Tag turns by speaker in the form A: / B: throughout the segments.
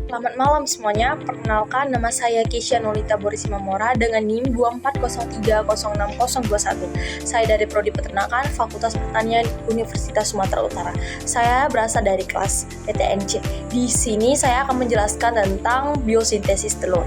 A: Selamat malam semuanya, perkenalkan nama saya Keisha Nolita Borisimamora dengan NIM 2403060021. Saya dari Prodi Peternakan, Fakultas Pertanian, Universitas Sumatera Utara. Saya berasal dari kelas PTNC. Di sini saya akan menjelaskan tentang biosintesis telur.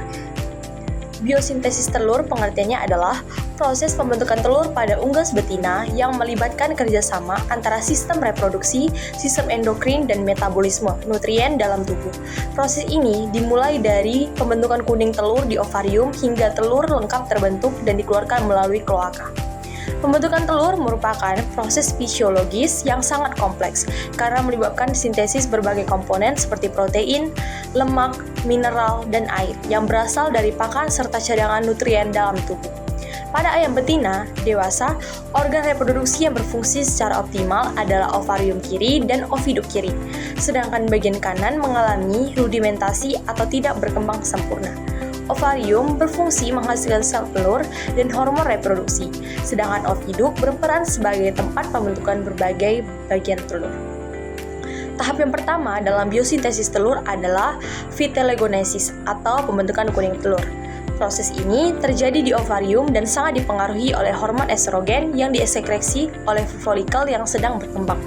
A: Biosintesis telur pengertiannya adalah proses pembentukan telur pada unggas betina yang melibatkan kerjasama antara sistem reproduksi, sistem endokrin, dan metabolisme nutrien dalam tubuh. Proses ini dimulai dari pembentukan kuning telur di ovarium hingga telur lengkap terbentuk dan dikeluarkan melalui kloaka. Pembentukan telur merupakan proses fisiologis yang sangat kompleks karena melibatkan sintesis berbagai komponen seperti protein, lemak, mineral, dan air yang berasal dari pakan serta cadangan nutrien dalam tubuh. Pada ayam betina dewasa, organ reproduksi yang berfungsi secara optimal adalah ovarium kiri dan oviduk kiri, sedangkan bagian kanan mengalami rudimentasi atau tidak berkembang sempurna. Ovarium berfungsi menghasilkan sel telur dan hormon reproduksi, sedangkan oviduk berperan sebagai tempat pembentukan berbagai bagian telur. Tahap yang pertama dalam biosintesis telur adalah viteligonesis atau pembentukan kuning telur. Proses ini terjadi di ovarium dan sangat dipengaruhi oleh hormon estrogen yang disekresi oleh folikel yang sedang berkembang.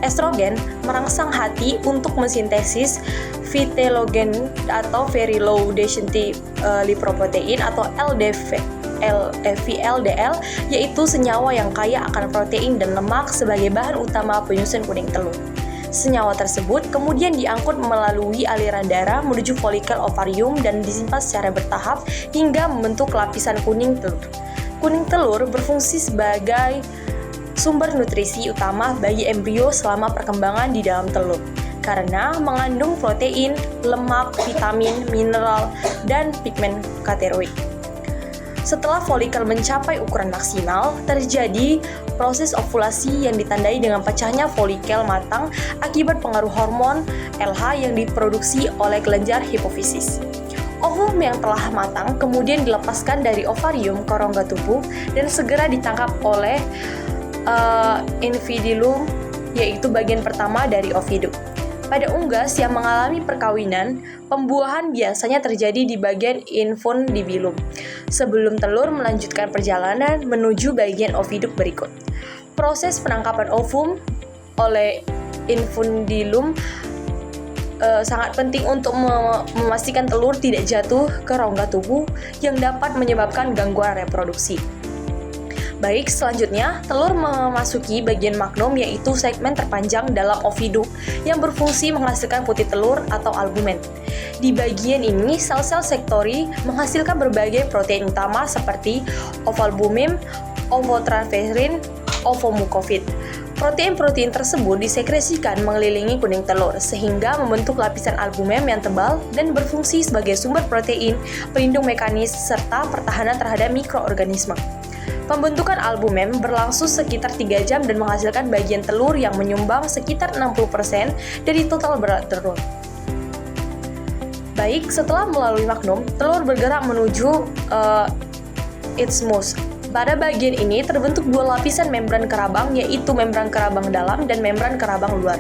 A: Estrogen merangsang hati untuk mensintesis vitelogen atau very low density lipoprotein atau VLDL, yaitu senyawa yang kaya akan protein dan lemak sebagai bahan utama penyusun kuning telur. Senyawa tersebut kemudian diangkut melalui aliran darah menuju folikel ovarium dan disimpan secara bertahap hingga membentuk lapisan kuning telur. Kuning telur berfungsi sebagai sumber nutrisi utama bagi embrio selama perkembangan di dalam telur karena mengandung protein, lemak, vitamin, mineral, dan pigmen katiroid. Setelah folikel mencapai ukuran maksimal, terjadi proses ovulasi yang ditandai dengan pecahnya folikel matang akibat pengaruh hormon LH yang diproduksi oleh kelenjar hipofisis. Ovum yang telah matang kemudian dilepaskan dari ovarium ke rongga tubuh dan segera ditangkap oleh infundibulum, yaitu bagian pertama dari oviduk. Pada unggas yang mengalami perkawinan, pembuahan biasanya terjadi di bagian infundibulum sebelum telur melanjutkan perjalanan menuju bagian oviduk berikut. Proses penangkapan ovum oleh infundibulum sangat penting untuk memastikan telur tidak jatuh ke rongga tubuh yang dapat menyebabkan gangguan reproduksi. Baik, selanjutnya, telur memasuki bagian magnum yaitu segmen terpanjang dalam oviduk yang berfungsi menghasilkan putih telur atau albumen. Di bagian ini, sel-sel sektori menghasilkan berbagai protein utama seperti ovalbumin, ovotransferin, ovomucovit. Protein-protein tersebut disekresikan mengelilingi kuning telur sehingga membentuk lapisan albumen yang tebal dan berfungsi sebagai sumber protein, pelindung mekanis, serta pertahanan terhadap mikroorganisme. Pembentukan albumen berlangsung sekitar 3 jam dan menghasilkan bagian telur yang menyumbang sekitar 60% dari total berat telur. Baik, setelah melalui magnum, telur bergerak menuju isthmus. Pada bagian ini terbentuk dua lapisan membran kerabang, yaitu membran kerabang dalam dan membran kerabang luar.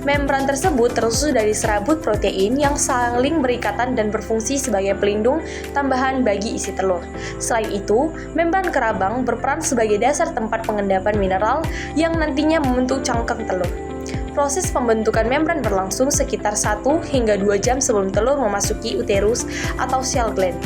A: Membran tersebut tersusun dari serabut protein yang saling berikatan dan berfungsi sebagai pelindung tambahan bagi isi telur. Selain itu, membran kerabang berperan sebagai dasar tempat pengendapan mineral yang nantinya membentuk cangkang telur. Proses pembentukan membran berlangsung sekitar 1 hingga 2 jam sebelum telur memasuki uterus atau cell gland.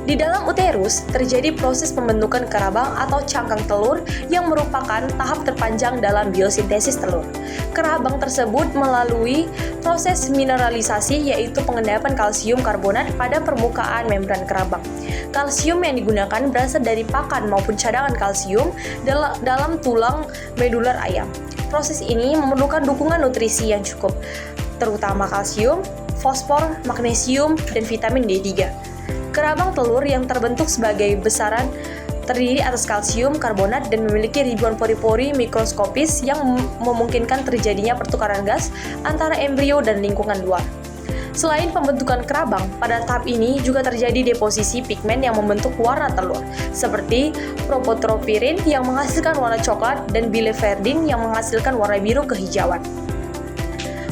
A: Di dalam uterus, terjadi proses pembentukan kerabang atau cangkang telur yang merupakan tahap terpanjang dalam biosintesis telur. Kerabang tersebut melalui proses mineralisasi yaitu pengendapan kalsium karbonat pada permukaan membran kerabang. Kalsium yang digunakan berasal dari pakan maupun cadangan kalsium dalam tulang medular ayam. Proses ini memerlukan dukungan nutrisi yang cukup, terutama kalsium, fosfor, magnesium, dan vitamin D3. Kerabang telur yang terbentuk sebagai besaran terdiri atas kalsium karbonat dan memiliki ribuan pori-pori mikroskopis yang memungkinkan terjadinya pertukaran gas antara embrio dan lingkungan luar. Selain pembentukan kerabang, pada tahap ini juga terjadi deposisi pigmen yang membentuk warna telur, seperti propotropirin yang menghasilkan warna coklat dan biliverdin yang menghasilkan warna biru kehijauan.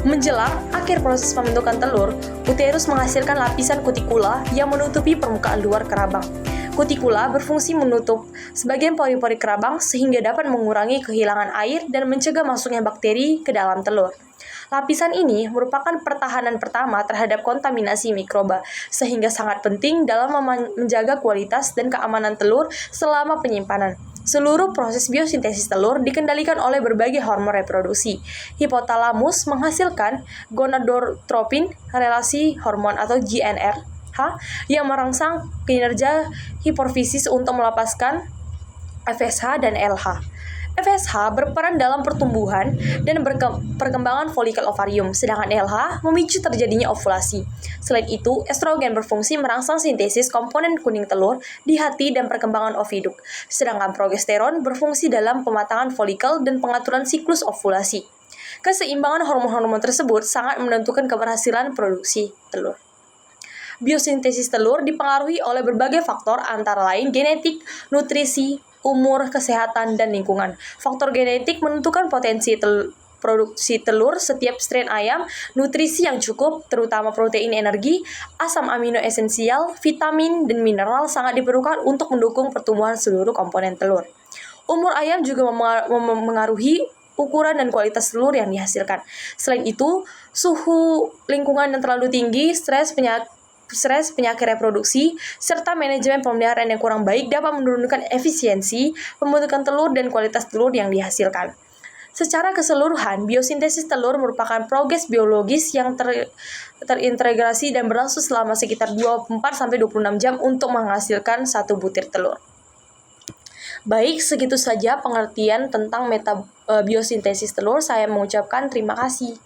A: Menjelang akhir proses pembentukan telur, uterus menghasilkan lapisan kutikula yang menutupi permukaan luar kerabang. Kutikula berfungsi menutup sebagian pori-pori kerabang sehingga dapat mengurangi kehilangan air dan mencegah masuknya bakteri ke dalam telur. Lapisan ini merupakan pertahanan pertama terhadap kontaminasi mikroba, sehingga sangat penting dalam menjaga kualitas dan keamanan telur selama penyimpanan. Seluruh proses biosintesis telur dikendalikan oleh berbagai hormon reproduksi. Hipotalamus menghasilkan gonadotropin, relasi hormon atau GnRH, yang merangsang kinerja hipofisis untuk melepaskan FSH dan LH. FSH berperan dalam pertumbuhan dan perkembangan folikel ovarium, sedangkan LH memicu terjadinya ovulasi. Selain itu, estrogen berfungsi merangsang sintesis komponen kuning telur di hati dan perkembangan oviduk, sedangkan progesteron berfungsi dalam pematangan folikel dan pengaturan siklus ovulasi. Keseimbangan hormon-hormon tersebut sangat menentukan keberhasilan produksi telur. Biosintesis telur dipengaruhi oleh berbagai faktor antara lain genetik, nutrisi, umur, kesehatan, dan lingkungan. Faktor genetik menentukan potensi produksi telur setiap strain ayam, nutrisi yang cukup, terutama protein energi, asam amino esensial, vitamin, dan mineral sangat diperlukan untuk mendukung pertumbuhan seluruh komponen telur. Umur ayam juga memengaruhi ukuran dan kualitas telur yang dihasilkan. Selain itu, suhu lingkungan yang terlalu tinggi, stres, penyakit reproduksi, serta manajemen pemeliharaan yang kurang baik dapat menurunkan efisiensi pembentukan telur dan kualitas telur yang dihasilkan. Secara keseluruhan, biosintesis telur merupakan proses biologis yang terintegrasi dan berlangsung selama sekitar 24-26 jam untuk menghasilkan satu butir telur. Baik, segitu saja pengertian tentang biosintesis telur. Saya mengucapkan terima kasih.